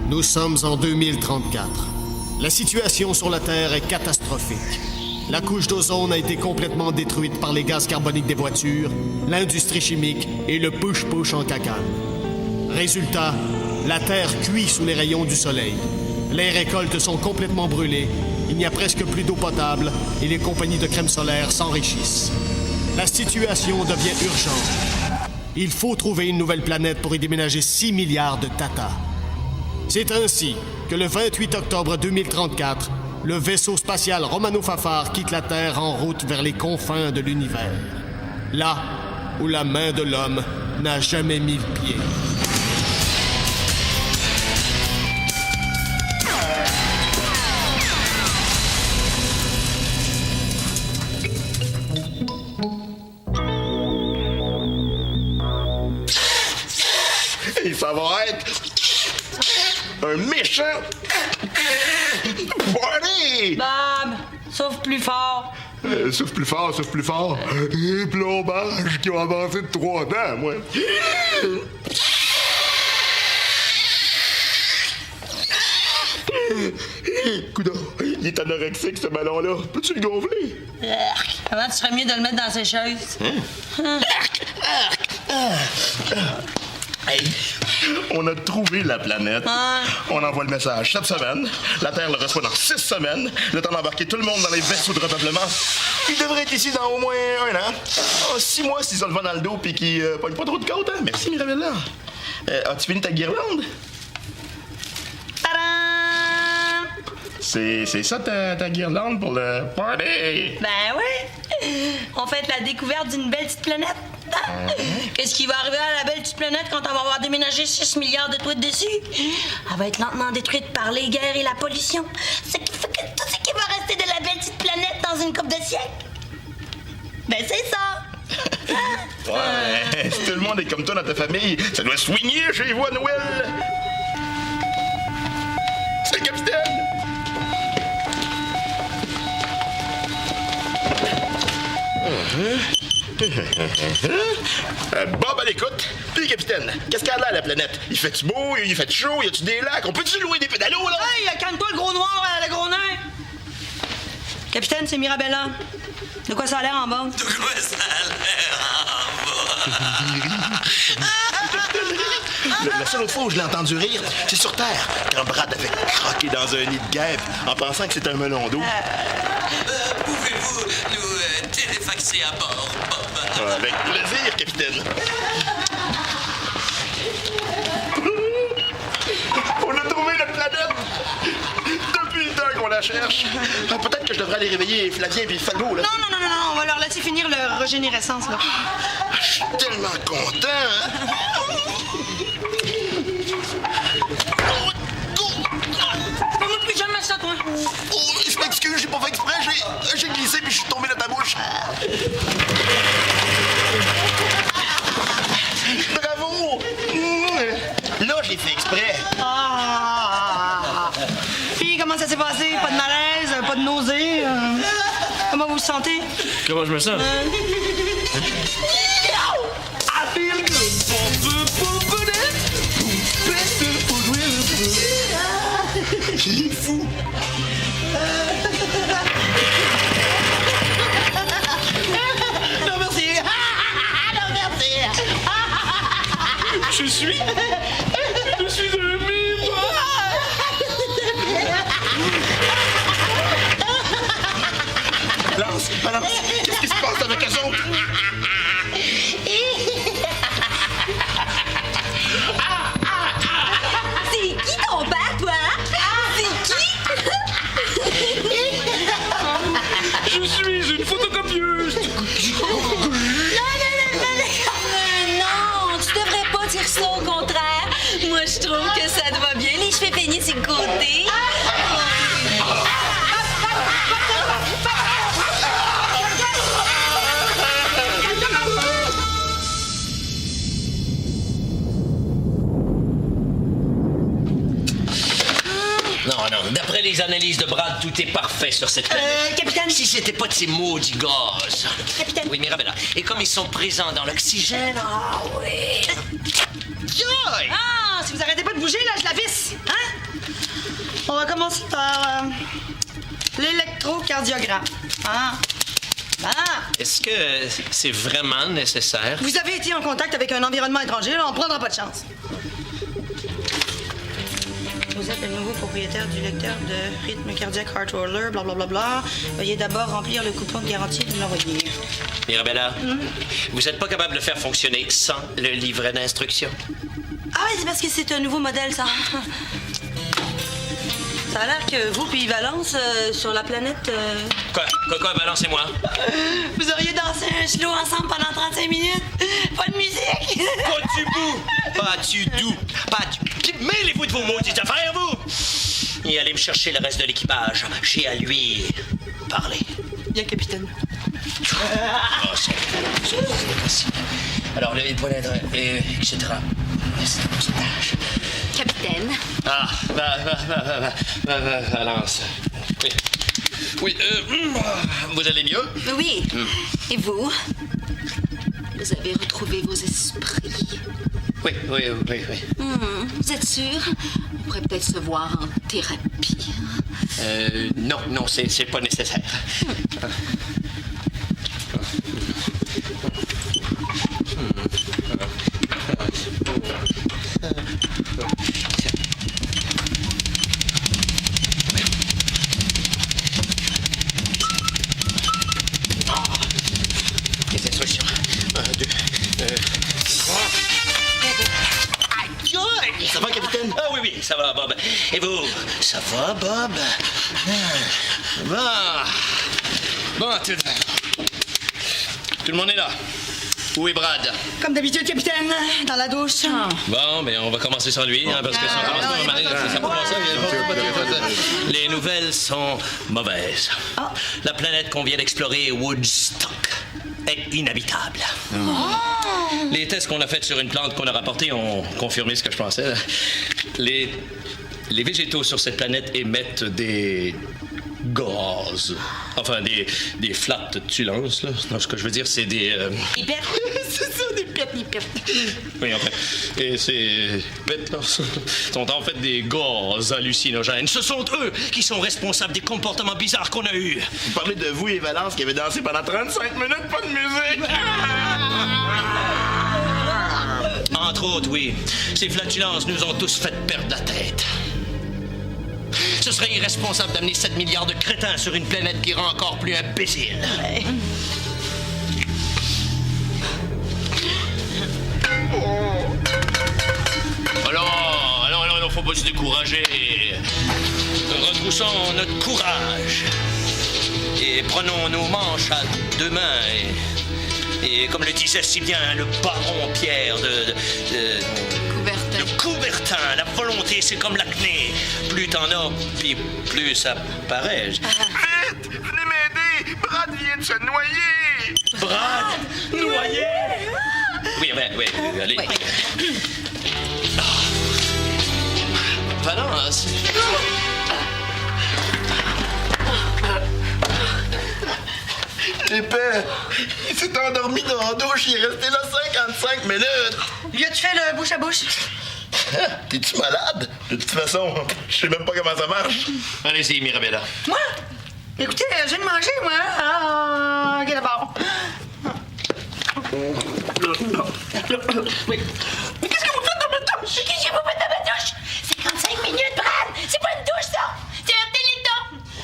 Nous sommes en 2034. La situation sur la Terre est catastrophique. La couche d'ozone a été complètement détruite par les gaz carboniques des voitures, l'industrie chimique et le push-push en cacane. Résultat, la Terre cuit sous les rayons du soleil. Les récoltes sont complètement brûlées, il n'y a presque plus d'eau potable et les compagnies de crème solaire s'enrichissent. La situation devient urgente. Il faut trouver une nouvelle planète pour y déménager 6 milliards de tatas. C'est ainsi que le 28 octobre 2034, le vaisseau spatial Romano Fafard quitte la Terre en route vers les confins de l'univers. Là où la main de l'homme n'a jamais mis le pied. Et ça va être un méchant party! Bob, souffle plus fort. Souffle plus fort, souffle plus fort. Un plombage qui ont avancé de 3 ans, moi. Coudonc, il est anorexique, ce ballon-là. Peux-tu le gonfler? Comment tu ferais mieux de le mettre dans ses chaises? Hey, on a trouvé la planète. On envoie le message cette semaine. La Terre le reçoit dans 6 semaines. Le temps d'embarquer tout le monde dans les vaisseaux de repeuplement. Il devrait être ici dans au moins 1 an. 6 mois s'ils ont le vent dans le dos puis qu'ils pognent pas trop de côte, hein? Merci, Mirabella. As-tu fini ta guirlande? Tadam! C'est ça ta guirlande pour le party? Ben oui! On fête la découverte d'une belle petite planète. Qu'est-ce qui va arriver à la belle petite planète quand on va avoir déménagé 6 milliards de tweets dessus? Elle va être lentement détruite par les guerres et la pollution. Ce qui fait que tout ce qui va rester de la belle petite planète dans une couple de siècles, ben c'est ça! Ouais, si tout le monde est comme toi dans ta famille, ça doit swinguer chez vous à Noël! C'est le capitaine! Bob à l'écoute. Puis capitaine, qu'est-ce qu'il y a là la planète? Il fait-tu beau? Il fait chaud? Y a-tu des lacs? On peut-tu louer des pédalos là? Hey, calme-toi le gros noir, le gros nain! Capitaine, c'est Mirabella. De quoi ça a l'air en bas? De quoi ça a l'air en bas? La seule autre fois où je l'ai entendu rire, c'est sur Terre, quand Brad avait croqué dans un nid de guêpe en pensant que c'était un melon d'eau. Pouvez-vous nous téléfaxer à bord, Bob? Avec plaisir, capitaine. On a trouvé notre planète! Depuis le temps qu'on la cherche. Peut-être que je devrais aller réveiller Flavien et Falbo, là. Non, on va leur laisser finir leur régénérescence, là. Je suis tellement content, hein? Fais-moi plus jamais ça, toi. Oh, je m'excuse, j'ai pas fait exprès. J'ai glissé puis je suis tombé dans ta bouche. Bravo! Là, j'ai fait exprès. Puis, comment ça s'est passé? Pas de malaise, pas de nausée? Comment vous vous sentez? Comment je me sens? I feel good. Il est fou. Non, merci. Non, merci. Je suis un mime! Balance, qu'est-ce qui se passe avec eux autres? C'est qui ton père, toi? C'est qui? Je suis une photocopieuse! Non, tu devrais pas dire ça, au contraire. Moi, je trouve que ça te va bien, les cheveux peignés sur le côté. Non, d'après les analyses de Brad, tout est parfait sur cette planète. Capitaine. Si c'était pas de ces maudits gaz. Capitaine. Oui, Mirabella. Et comme ils sont présents dans l'oxygène, ah oui. Ah, si vous arrêtez pas de bouger, là, je la visse. Hein? On va commencer par l'électrocardiogramme. Ah. Est-ce que c'est vraiment nécessaire? Vous avez été en contact avec un environnement étranger, là, on prendra pas de chance. Vous êtes le nouveau propriétaire du lecteur de rythme cardiaque Heart Roller, blablabla. Veuillez d'abord remplir le coupon de garantie et de l'envoyer. Mirabella, vous n'êtes pas capable de le faire fonctionner sans le livret d'instructions? Ah oui, c'est parce que c'est un nouveau modèle, ça. Ça a l'air que vous puis Valence, sur la planète... Quoi, balancez-moi. Vous auriez dansé un slow ensemble pendant 35 minutes. Pas de musique. Pas du tout. Mêlez-vous de vos maudites affaires, vous. Et allez me chercher le reste de l'équipage. J'ai à lui parler. Bien, capitaine. Oh, c'est alors, le point d'adresse, etc. C'est mon tâche. Capitaine. Ah, Valence. Oui, vous allez mieux? Oui. Et vous? Vous avez retrouvé vos esprits. Oui. Vous êtes sûr? On pourrait peut-être se voir en thérapie. Non, c'est pas nécessaire. Les instructions. 1, 2, 3. Aïe! Ça va, capitaine? Ah oui, ça va, Bob. Et vous? Ça va, Bob? Bon, tout le monde est là. Où est Brad? Comme d'habitude, capitaine, dans la douche. Bon, ben on va commencer sans lui, parce que ça commence. Les nouvelles sont mauvaises. La planète qu'on vient d'explorer, Woodstock, est inhabitable. Les tests qu'on a faits sur une plante qu'on a rapportée ont confirmé ce que je pensais. Les végétaux sur cette planète émettent des gaz. Enfin, des flatulences, là. Non, ce que je veux dire, c'est des... C'est ça, des pètes. Oui, enfin. Et ces bêtes-là sont en fait des gaz hallucinogènes. Ce sont eux qui sont responsables des comportements bizarres qu'on a eus. Vous parlez de vous et Valence qui avez dansé pendant 35 minutes, pas de musique. Entre autres, oui. Ces flatulences nous ont tous fait perdre la tête. Ce serait irresponsable d'amener 7 milliards de crétins sur une planète qui rend encore plus imbécile. Alors, faut pas se décourager. Retroussons notre courage. Et prenons nos manches à deux mains. Et comme le disait si bien le baron Pierre Coubertin. de Coubertin, la volonté, c'est comme l'acné. Plus t'en as, puis plus ça paraît. Vite! Venez m'aider! Brad vient de se noyer! Brad, noyé! Oui, allez. Oui. Valence. Épais! Il s'est endormi dans la douche, il est resté là 55 minutes! Lui as-tu fait le bouche à bouche? T'es-tu malade? De toute façon, je sais même pas comment ça marche. Allez-y, Mirabella. Moi? Écoutez, je viens de manger, moi. Ah, ok, d'abord. Oui. Mais qu'est-ce que vous faites dans ma douche? Qu'est-ce que vous faites dans ma douche? 55 minutes, Brad! C'est pas une douche, ça! C'est un téléthon!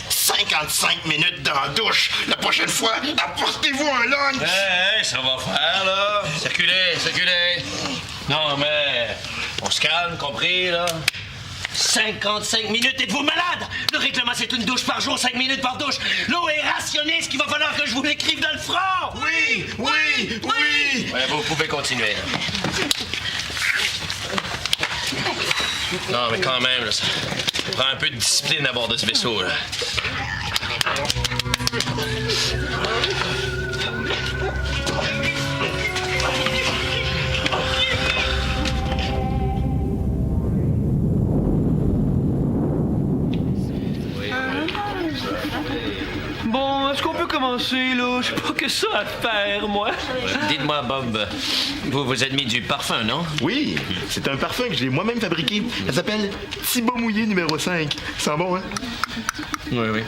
55 minutes dans la douche! La prochaine fois, apportez-vous un lunch! Hey, ça va faire, là. Circulez. Non, mais on se calme, compris, là. 55 minutes, êtes-vous malade? Le règlement, c'est une douche par jour, 5 minutes par douche. L'eau est rationnée, ce qu'il va falloir que je vous l'écrive dans le front. Oui! Ouais, vous pouvez continuer. Non, mais quand même, là, ça prend un peu de discipline à bord de ce vaisseau, là. Bon, est-ce qu'on peut commencer? commencer, là. J'ai pas que ça à faire, moi. Dites-moi, Bob, vous êtes mis du parfum, non? Oui, c'est un parfum que j'ai moi-même fabriqué. Ça s'appelle Thibaut Mouillé numéro 5. Ça sent bon, hein? Oui.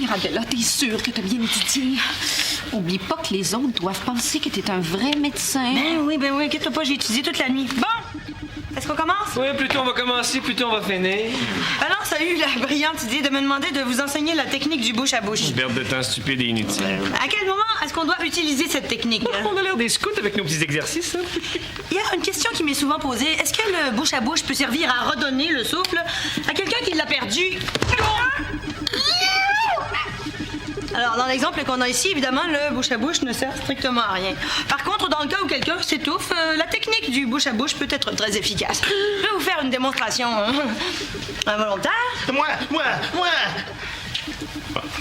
Mirabella, t'es sûre que t'as bien étudié? Oublie pas que les autres doivent penser que t'es un vrai médecin. Ben oui, inquiète-toi pas, j'ai étudié toute la nuit. Bon! Est-ce qu'on commence? Oui, plus tôt on va commencer, plus tôt on va finir. Alors, ça a eu la brillante idée de me demander de vous enseigner la technique du bouche à bouche. Perte de temps stupide et inutile. À quel moment est-ce qu'on doit utiliser cette technique? On a l'air des scouts avec nos petits exercices, hein? Il y a une question qui m'est souvent posée. Est-ce que le bouche à bouche peut servir à redonner le souffle à quelqu'un qui l'a perdu? Alors, dans l'exemple qu'on a ici, évidemment, le bouche à bouche ne sert strictement à rien. Par contre, dans le cas où quelqu'un s'étouffe, la technique du bouche à bouche peut être très efficace. Je vais vous faire une démonstration involontaire. Moi!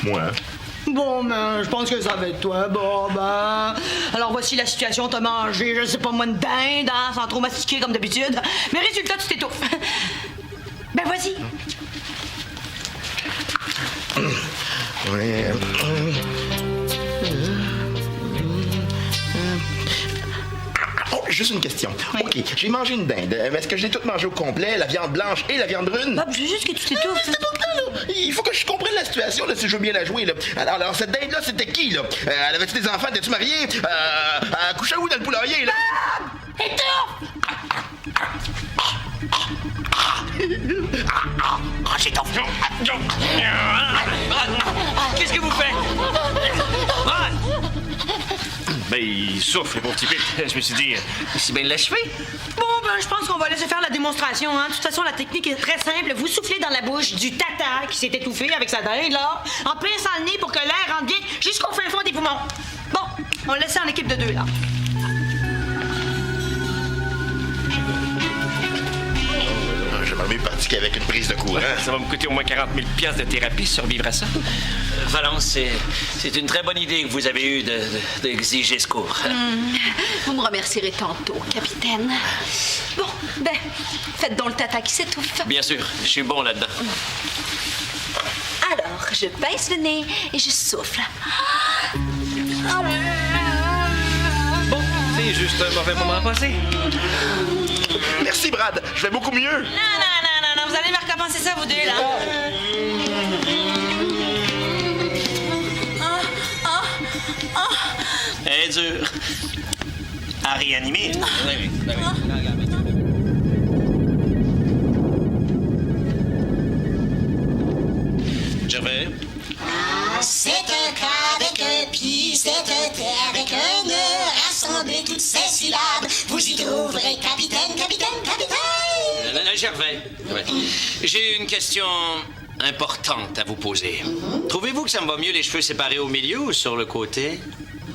Moi? Bon, ben, je pense que ça va être toi. Bon, ben. Alors, voici la situation. T'as mangé, je sais pas moi, une dinde, hein, sans trop mastiquer comme d'habitude. Mais résultat, tu t'étouffes. Ben, vas-y. Ouais. Oh, juste une question. OK, j'ai mangé une dinde. Est-ce que je l'ai toute mangée au complet, la viande blanche et la viande brune? Bob, je veux juste que tu t'étouffes. C'est pas clair, là. Il faut que je comprenne la situation, là, si je veux bien la jouer, là. Alors cette dinde-là, c'était qui, là? Elle avait-tu des enfants? Était-tu mariée? Elle couchait où dans le poulailler, là? J'ai ton... Qu'est-ce que vous faites? Ben, il souffle, mon petit Pete. Je me suis dit... C'est bien l'achevé. Bon, ben, je pense qu'on va laisser faire la démonstration, hein. De toute façon, la technique est très simple. Vous soufflez dans la bouche du tata qui s'est étouffé avec sa dinde, là, en pinçant le nez pour que l'air rentre bien jusqu'au fin fond des poumons. Bon, on laisse ça en équipe de 2, là. Je m'en vais pratiquer avec une prise de courant. Ça va me coûter au moins 40 000 $ de thérapie survivre à ça. Valence, c'est une très bonne idée que vous avez eue d'exiger ce cours. Vous me remercierez tantôt, capitaine. Bon, ben, faites donc le tata qui s'étouffe. Bien sûr, je suis bon là-dedans. Alors, je pince le nez et je souffle. Bon, c'est juste un mauvais moment à passer. Merci, Brad. Je vais beaucoup mieux. Non, vous allez me recommencer ça, vous deux, là. Elle est dure. À réanimer. Gervais. C'est un cas avec un pis, c'est un terre avec un nœud. Rassemblez toutes ces syllabes, vous y trouverez capitaine. Gervais. Ouais. J'ai une question importante à vous poser. Trouvez-vous que ça me va mieux les cheveux séparés au milieu ou sur le côté?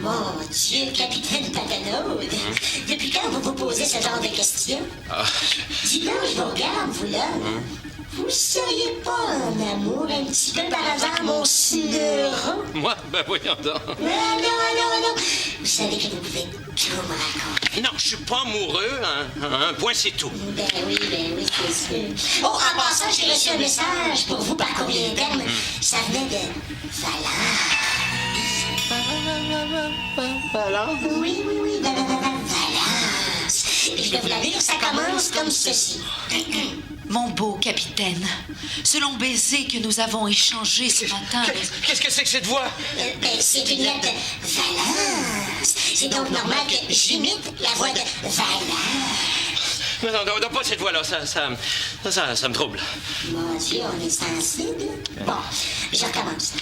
Mon Dieu, capitaine Patanaude, depuis quand vous vous posez ce genre de questions? Dis donc, je vous regarde, vous là. Vous seriez pas en amour un petit peu par hasard, mon sneuron? Moi? Ben voyons donc. Non. Vous savez que vous pouvez tout me raconter. Non, je suis pas amoureux. Un point, c'est tout. Ben oui, c'est sûr. Oh, en passant, j'ai reçu un message pour vous par courrier interne. Ça venait de Valence. Oui, Valence. Et je vais vous la lire, ça commence comme ceci. Mon beau capitaine, ce long baiser que nous avons échangé ce matin... Qu'est-ce que c'est que cette voix? C'est une lettre de Valence. C'est donc normal que j'imite la voix de Valence. Non, pas cette voix-là. Ça me trouble. Mon Dieu, on est sensible. Bon, je recommence.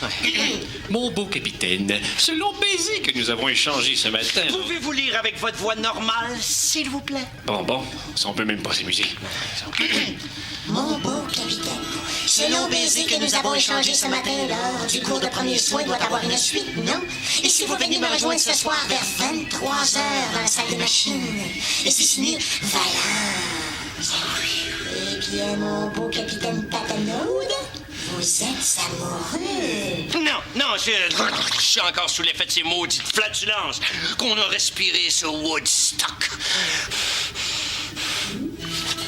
Mon beau capitaine, ce long baiser que nous avons échangé ce matin... Pouvez-vous lire avec votre voix normale, s'il vous plaît? Bon, ça on peut même pas s'amuser. Mon beau capitaine, ce long baiser que nous avons échangé ce matin lors du cours de premiers soins doit avoir une suite, non? Et si vous venez me rejoindre ce soir vers 23h dans la salle de machine, et c'est signé Valence. Eh bien, mon beau capitaine Patanaude, vous êtes amoureux. Non, je suis encore sous l'effet de ces maudites flatulences qu'on a respirées sur Woodstock.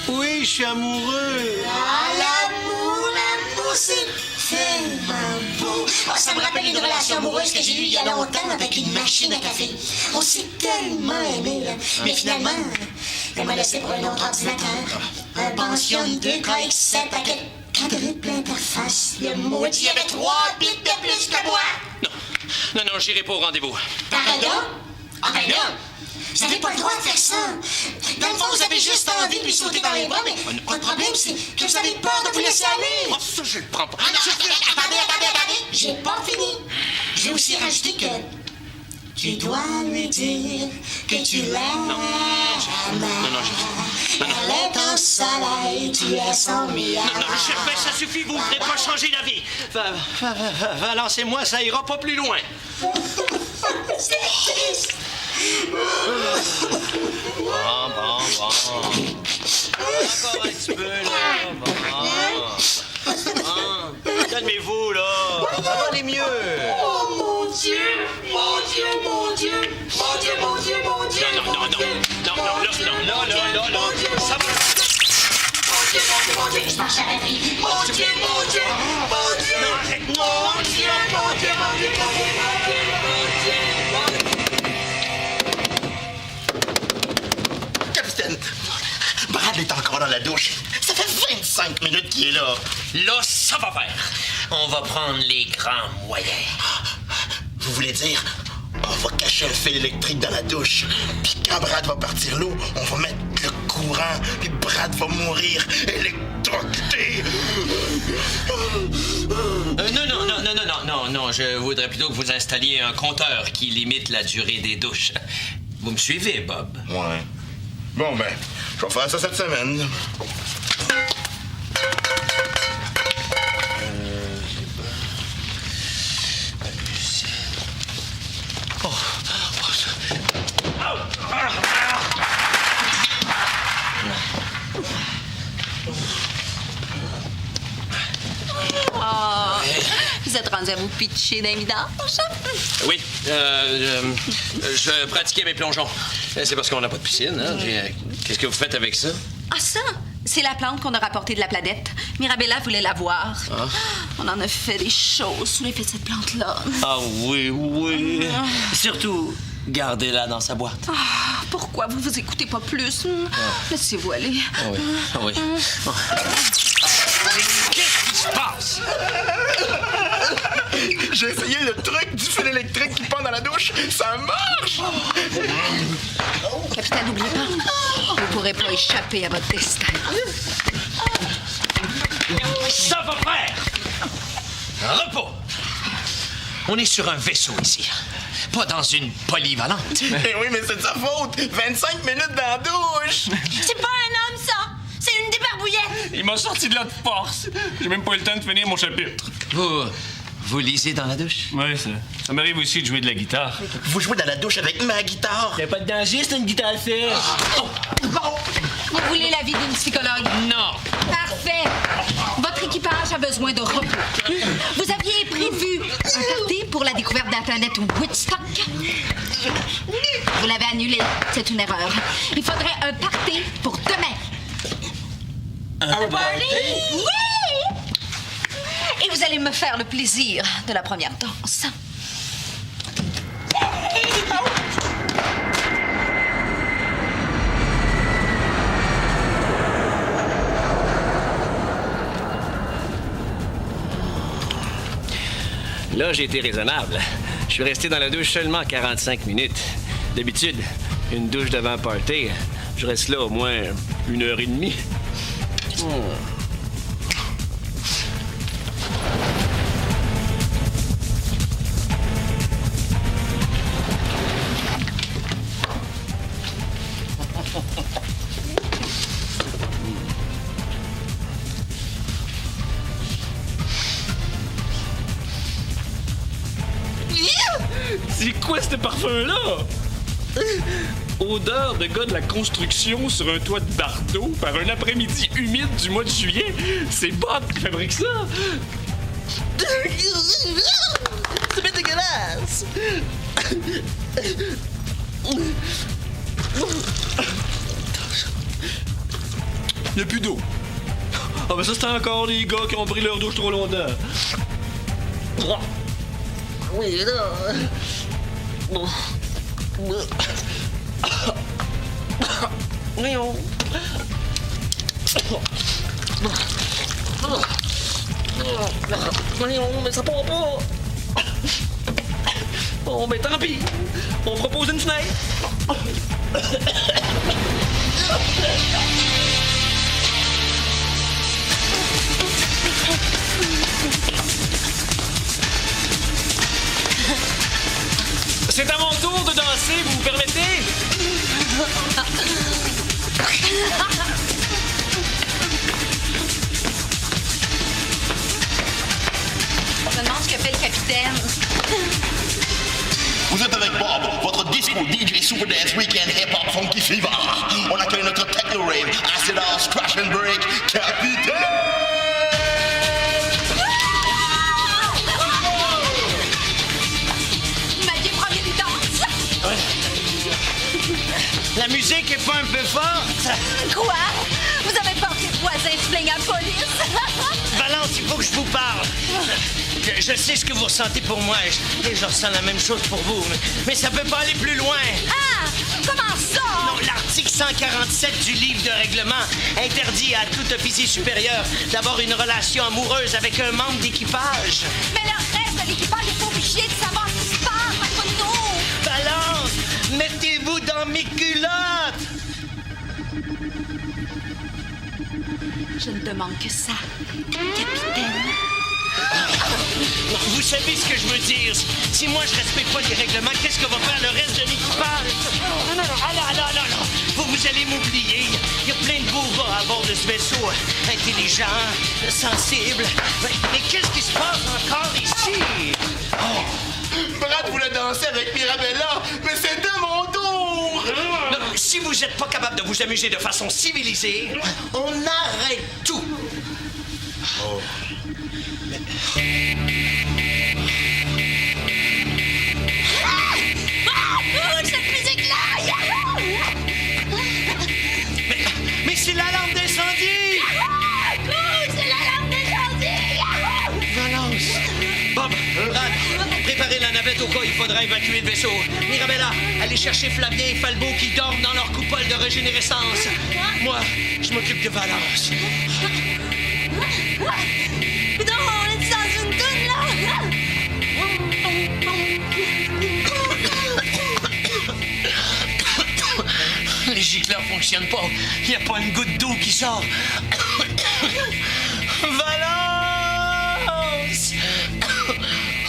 Oui, je suis amoureux. Ah, l'amour, c'est tellement beau. Oh, ça me rappelle une relation amoureuse que j'ai eue il y a longtemps avec une machine à café. On s'est tellement aimés, là. Mais finalement, elle m'a laissé pour un autre ordinateur. Un Pentium 2KX7 avec 4 interfaces. Le maudit avait 3 bits de plus que moi. Non, j'irai pas au rendez-vous. Pardon? Ah ben là, vous n'avez pas le droit de faire ça. Dans le fond, vous avez juste envie de lui sauter dans les bras, mais le problème, c'est que vous avez peur de vous laisser aller. Oh, ça, je le prends pas. Ah non, attendez. J'ai pas fini. J'ai aussi rajouté que tu dois lui dire que tu l'aimes. Non, Elle est ton soleil, tu es son miel. Non, Gervais, ça suffit, vous ne voudrez pas changer la vie. Va, lancez-moi, ça ira pas plus loin. C'est triste. Bon. Encore un petit peu, là. Bon. Calmez-vous, là. Ça va aller mieux. Oh mon Dieu. Non. Ça va. Mon Dieu, je marche à la vie. Mon Dieu. Non, arrête. Capitaine, Brad est encore dans la douche. Ça fait 25 minutes qu'il est là. Là, ça va faire. On va prendre les grands moyens. Vous voulez dire, on va cacher un fil électrique dans la douche. Puis quand Brad va partir l'eau, on va mettre le courant. Puis Brad va mourir électrocuté. Non. Je voudrais plutôt que vous installiez un compteur qui limite la durée des douches. Vous me suivez, Bob? Ouais. Bon, ben, je vais faire ça cette semaine. Vous êtes rendu à vous pitcher d'un vidange? Oui, je pratiquais mes plongeons. C'est parce qu'on n'a pas de piscine, hein? Qu'est-ce que vous faites avec ça? Ah, ça? C'est la plante qu'on a rapportée de la planète. Mirabella voulait la voir. Ah. On en a fait des choses sous l'effet de cette plante-là. Ah oui. Surtout, gardez-la dans sa boîte. Ah, pourquoi vous écoutez pas plus? Laissez-vous aller. Ah oui. Qu'est-ce qui se passe? J'ai essayé le truc du fil électrique qui pend dans la douche. Ça marche! Capitaine, n'oubliez pas, vous ne pourrez pas échapper à votre destin. Ça va faire! Repos! On est sur un vaisseau ici, pas dans une polyvalente. Eh oui, mais c'est de sa faute! 25 minutes dans la douche! C'est pas un homme, ça! C'est une débarbouillette! Il m'a sorti de là de force. J'ai même pas eu le temps de finir mon chapitre. Vous lisez dans la douche? Ouais, ça m'arrive aussi de jouer de la guitare. Vous jouez dans la douche avec ma guitare? Y a pas de danger, c'est une guitare sèche. Vous voulez l'avis d'une psychologue? Non! Parfait! Votre équipage a besoin de repos. Vous aviez prévu un party pour la découverte d'Internet Woodstock. Vous l'avez annulé. C'est une erreur. Il faudrait un party pour demain. Un party? Oui! Et vous allez me faire le plaisir de la première danse. Là, j'ai été raisonnable. Je suis resté dans la douche seulement 45 minutes. D'habitude, une douche devant un party, je reste là au moins 1h30. C'est quoi ce parfum-là? Odeur de gars de la construction sur un toit de Bardo par un après-midi humide du mois de juillet. C'est Bob qui fabrique ça. C'est bien dégueulasse! Il n'y a plus d'eau. Ah, ben ça, c'était encore les gars qui ont pris leur douche trop longtemps. Oui, là. Voyons. Voyons, mais ça part pas. Bon, ben tant pis. On propose une fenêtre. C'est à mon tour de danser, vous permettez? Je me demande ce que fait le capitaine. Vous êtes avec Bob, votre disco DJ Super Dance Weekend Hip Hop Funky Fever. On accueille notre techno rave, Acid House, Crash and Break, Capitaine! Maillé premier danse. La musique est pas un peu forte? Quoi? Vous avez peur que les voisins se plaignent à la police? Valence, il faut que je vous parle. Je sais ce que vous ressentez pour moi et je ressens la même chose pour vous. Mais ça peut pas aller plus loin. Ah! Comment ça? Non, l'article 147 du livre de règlement interdit à tout officier supérieur d'avoir une relation amoureuse avec un membre d'équipage. Mais le reste de l'équipage est pas obligé de savoir ce qui se passe entre nous. Valence, mettez-vous dans mes culottes. Je ne demande que ça, capitaine. Vous savez ce que je veux dire. Si moi je respecte pas les règlements, qu'est-ce que va faire le reste de l'équipage? Non. Vous allez m'oublier. Il y a plein de beaux gars à bord de ce vaisseau. Intelligents, sensibles. Mais qu'est-ce qui se passe encore ici? Brad voulait danser avec Mirabella, mais c'est de mon tour! Non, si vous n'êtes pas capable de vous amuser de façon civilisée, on arrête tout. Cette musique-là! Mais c'est l'alarme d'incendie! C'est l'alarme d'incendie! Valence! Bob, Brad, préparez la navette au cas où il faudra évacuer le vaisseau. Mirabella, allez chercher Flavien et Falbo qui dorment dans leur coupole de régénérescence. Moi, je m'occupe de Valence. Non, on est dans une toune, là! Les gicleurs fonctionnent pas. Il n'y a pas une goutte d'eau qui sort. Valence!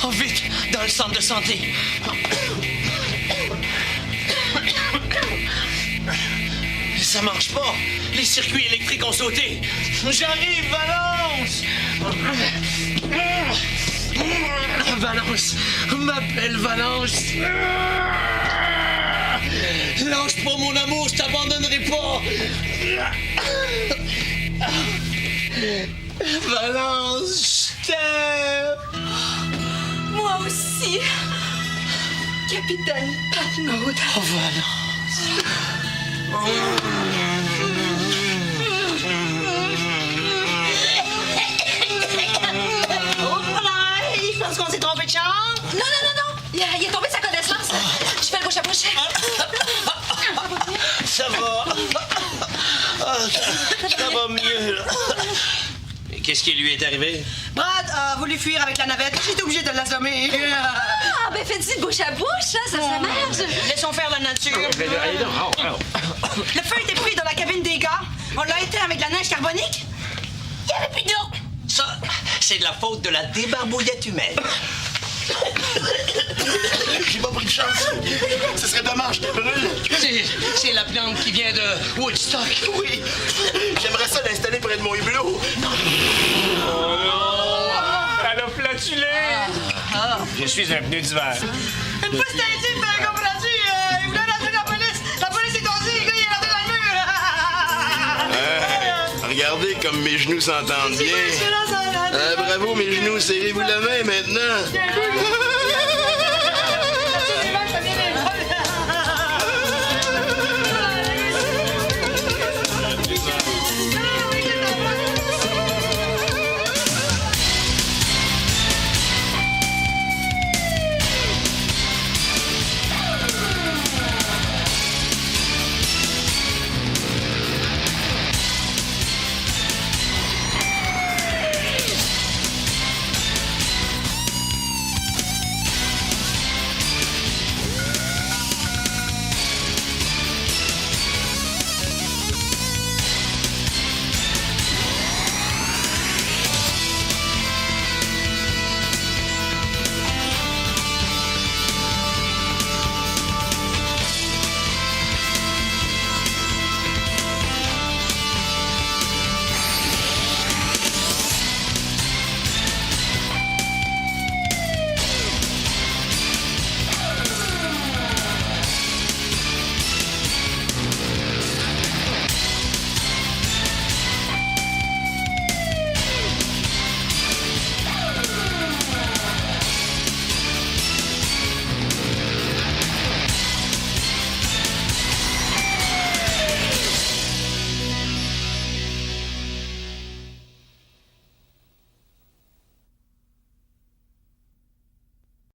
Oh, vite, dans le centre de santé. Ça marche pas. Les circuits électriques ont sauté. J'arrive, Valence! Valence! Ma belle Valence! Lâche pas mon amour, je t'abandonnerai pas! Valence, je t'aime! Moi aussi! Capitaine Patnaud. Oh, Valence! Oh, voilà! Je pense qu'on s'est trompé de chambre. Non. Il est tombé de sa connaissance. Je fais le bouche à bouche. Ça va. Ça va mieux, là. Et qu'est-ce qui lui est arrivé? Brad a voulu fuir avec la navette. J'étais obligé de l'assommer. Ah, ben faites-y de bouche à bouche, ça marche. Laissons faire la nature. Le feu était pris dans la cabine des gars. On l'a éteint avec de la neige carbonique. Il n'y avait plus d'eau. Ça, c'est de la faute de la débarbouillette humaine. J'ai pas pris de chance. Ce serait dommage, je te brûle. C'est la plante qui vient de Woodstock. Oui. J'aimerais ça l'installer près de mon hublot. Elle a flatulé! Je suis un pneu d'hiver. Une fois c'était ici, c'était comme l'a dit. Il voulait lancer la police. La police est tombée, le gars, il est rentré dans le mur. Regardez comme mes genoux s'entendent bien. Bravo, mes genoux, serrez-vous la main maintenant.